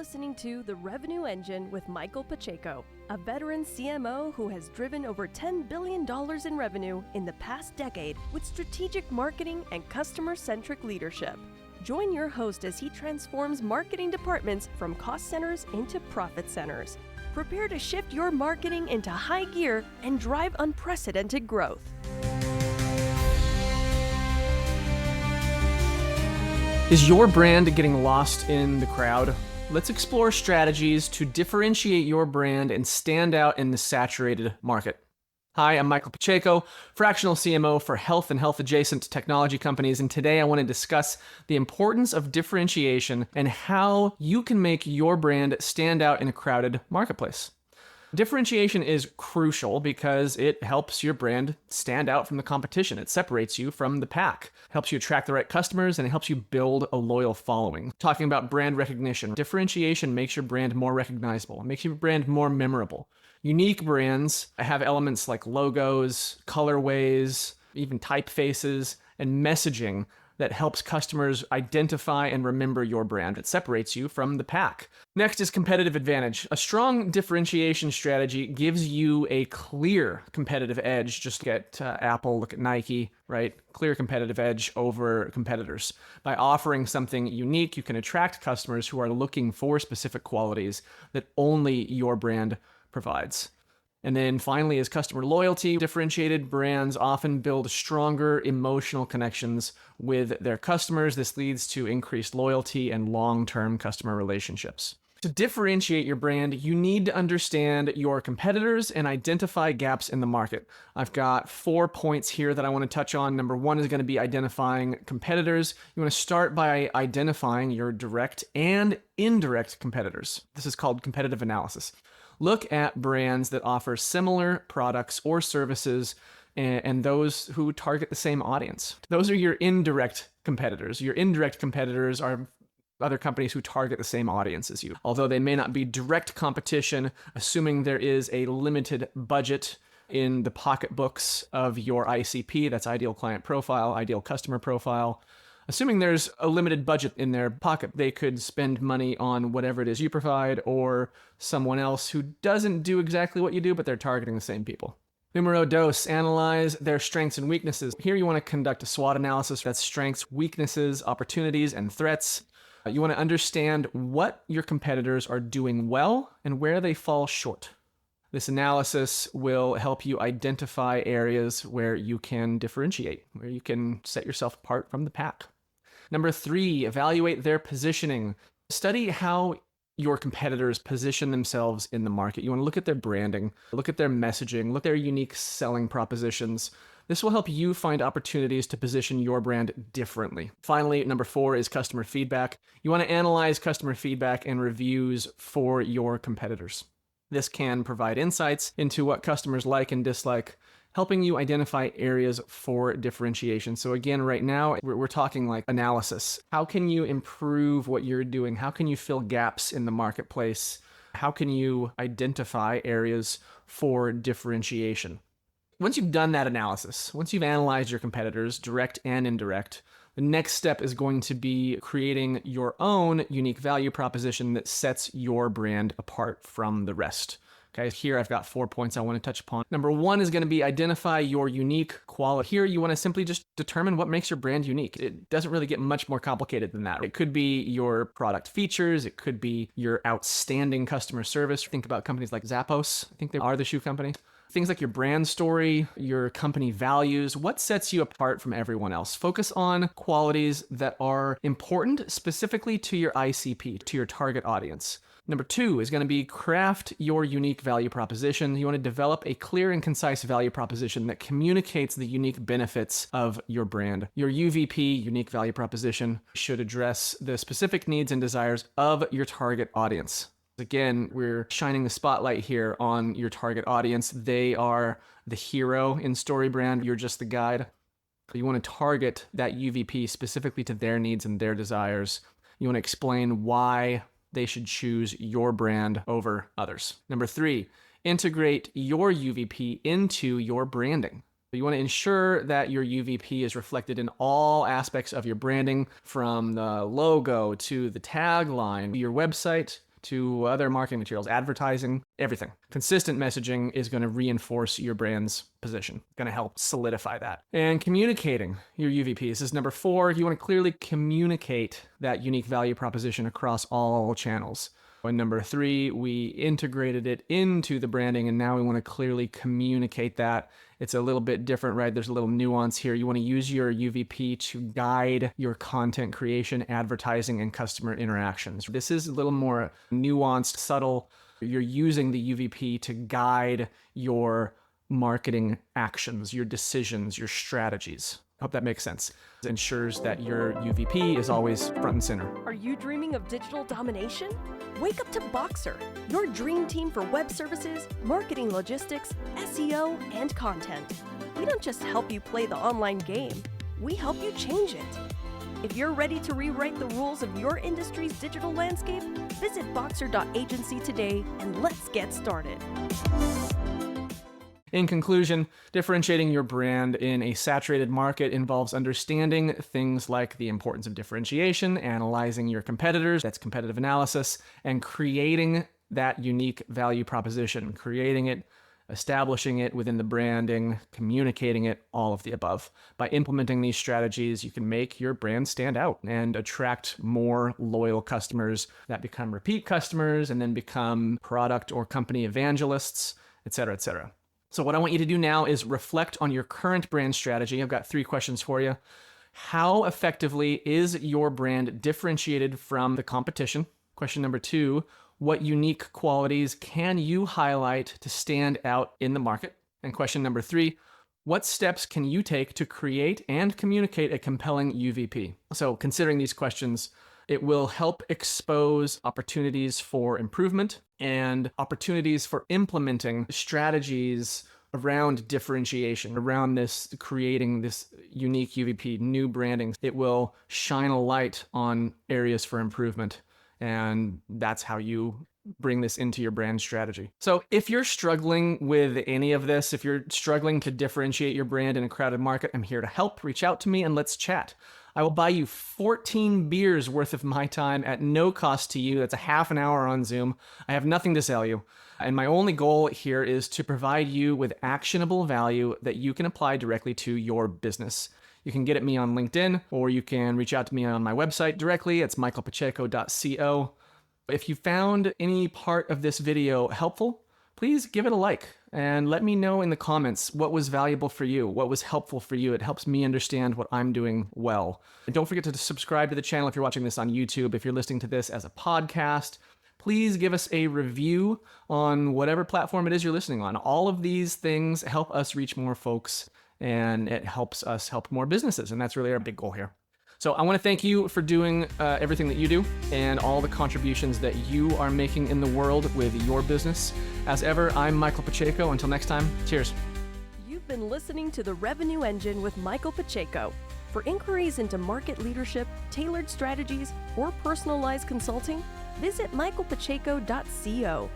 listening to The Revenue Engine with Michael Pacheco, a veteran CMO who has driven over $10 billion in revenue in the past decade with strategic marketing and customer-centric leadership. Join your host as he transforms marketing departments from cost centers into profit centers. Prepare to shift your marketing into high gear and drive unprecedented growth. Is your brand getting lost in the crowd? Let's explore strategies to differentiate your brand and stand out in the saturated market. Hi, I'm Michael Pacheco, fractional CMO for health and health-adjacent technology companies, and today I want to discuss the importance of differentiation and how you can make your brand stand out in a crowded marketplace. Differentiation is crucial because it helps your brand stand out from the competition. It separates you from the pack, helps you attract the right customers, and it helps you build a loyal following. Talking about brand recognition, differentiation makes your brand more recognizable. It makes your brand more memorable. Unique brands have elements like logos, colorways, even typefaces, and messaging that helps customers identify and remember your brand. It separates you from the pack. Next is competitive advantage. A strong differentiation strategy gives you a clear competitive edge. Just look at Apple, look at Nike, right? Clear competitive edge over competitors. By offering something unique, you can attract customers who are looking for specific qualities that only your brand provides. And then finally is customer loyalty. Differentiated brands often build stronger emotional connections with their customers. This leads to increased loyalty and long-term customer relationships. To differentiate your brand, you need to understand your competitors and identify gaps in the market. I've got 4 points here that I want to touch on. Number one is going to be identifying competitors. You want to start by identifying your direct and indirect competitors. This is called competitive analysis. Look at brands that offer similar products or services and those who target the same audience. Those are your indirect competitors. Your indirect competitors are other companies who target the same audience as you. Although they may not be direct competition, assuming there is a limited budget in the pocketbooks of your ICP, that's ideal client profile, ideal customer profile. Assuming there's a limited budget in their pocket, they could spend money on whatever it is you provide or someone else who doesn't do exactly what you do, but they're targeting the same people. Numero dos, analyze their strengths and weaknesses. Here you want to conduct a SWOT analysis. That's strengths, weaknesses, opportunities, and threats. You want to understand what your competitors are doing well and where they fall short. This analysis will help you identify areas where you can differentiate, where you can set yourself apart from the pack. Number 3, evaluate their positioning. Study how your competitors position themselves in the market. You want to look at their branding, look at their messaging, look at their unique selling propositions. This will help you find opportunities to position your brand differently. Finally, number 4 is customer feedback. You want to analyze customer feedback and reviews for your competitors. This can provide insights into what customers like and dislike, helping you identify areas for differentiation. So again, right now, we're talking like analysis. How can you improve what you're doing? How can you fill gaps in the marketplace? How can you identify areas for differentiation? Once you've done that analysis, once you've analyzed your competitors, direct and indirect, the next step is going to be creating your own unique value proposition that sets your brand apart from the rest. Okay, here I've got 4 points I want to touch upon. Number 1 is going to be identify your unique quality. Here you want to simply just determine what makes your brand unique. It doesn't really get much more complicated than that. It could be your product features. It could be your outstanding customer service. Think about companies like Zappos. I think they are the shoe company. Things like your brand story, your company values, what sets you apart from everyone else. Focus on qualities that are important specifically to your ICP, to your target audience. Number 2 is going to be craft your unique value proposition. You want to develop a clear and concise value proposition that communicates the unique benefits of your brand. Your UVP, unique value proposition, should address the specific needs and desires of your target audience. Again, we're shining the spotlight here on your target audience. They are the hero in StoryBrand. You're just the guide. You want to target that UVP specifically to their needs and their desires. You want to explain why they should choose your brand over others. Number 3, integrate your UVP into your branding. You want to ensure that your UVP is reflected in all aspects of your branding, from the logo to the tagline, your website, to other marketing materials, advertising, everything. Consistent messaging is going to reinforce your brand's position, going to help solidify that. And communicating your UVP. This is number 4. You want to clearly communicate that unique value proposition across all channels. And number 3, we integrated it into the branding, and now we want to clearly communicate that. It's a little bit different, right? There's a little nuance here. You want to use your UVP to guide your content creation, advertising, and customer interactions. This is a little more nuanced, subtle. You're using the UVP to guide your marketing actions, your decisions, your strategies. Hope that makes sense. It ensures that your UVP is always front and center. Are you dreaming of digital domination? Wake up to Boxer, your dream team for web services, marketing logistics, SEO, and content. We don't just help you play the online game, we help you change it. If you're ready to rewrite the rules of your industry's digital landscape, visit boxer.agency today and let's get started. In conclusion, differentiating your brand in a saturated market involves understanding things like the importance of differentiation, analyzing your competitors, that's competitive analysis, and creating that unique value proposition, creating it, establishing it within the branding, communicating it, all of the above. By implementing these strategies, you can make your brand stand out and attract more loyal customers that become repeat customers and then become product or company evangelists, et cetera, et cetera. So what I want you to do now is reflect on your current brand strategy. I've got 3 questions for you. How effectively is your brand differentiated from the competition? Question number 2, what unique qualities can you highlight to stand out in the market? And question number 3, what steps can you take to create and communicate a compelling UVP? So considering these questions, it will help expose opportunities for improvement and opportunities for implementing strategies around differentiation, around this, creating this unique UVP, new branding. It will shine a light on areas for improvement. And that's how you bring this into your brand strategy. So if you're struggling with any of this, if you're struggling to differentiate your brand in a crowded market, I'm here to help. Reach out to me and let's chat. I will buy you 14 beers worth of my time at no cost to you. That's a half an hour on Zoom. I have nothing to sell you. And my only goal here is to provide you with actionable value that you can apply directly to your business. You can get at me on LinkedIn, or you can reach out to me on my website directly. It's michaelpacheco.co. If you found any part of this video helpful, please give it a like and let me know in the comments what was valuable for you, what was helpful for you. It helps me understand what I'm doing well. And don't forget to subscribe to the channel if you're watching this on YouTube. If you're listening to this as a podcast, please give us a review on whatever platform it is you're listening on. All of these things help us reach more folks, and it helps us help more businesses. And that's really our big goal here. So I want to thank you for doing everything that you do and all the contributions that you are making in the world with your business. As ever, I'm Michael Pacheco. Until next time, cheers. You've been listening to The Revenue Engine with Michael Pacheco. For inquiries into market leadership, tailored strategies, or personalized consulting, visit michaelpacheco.co.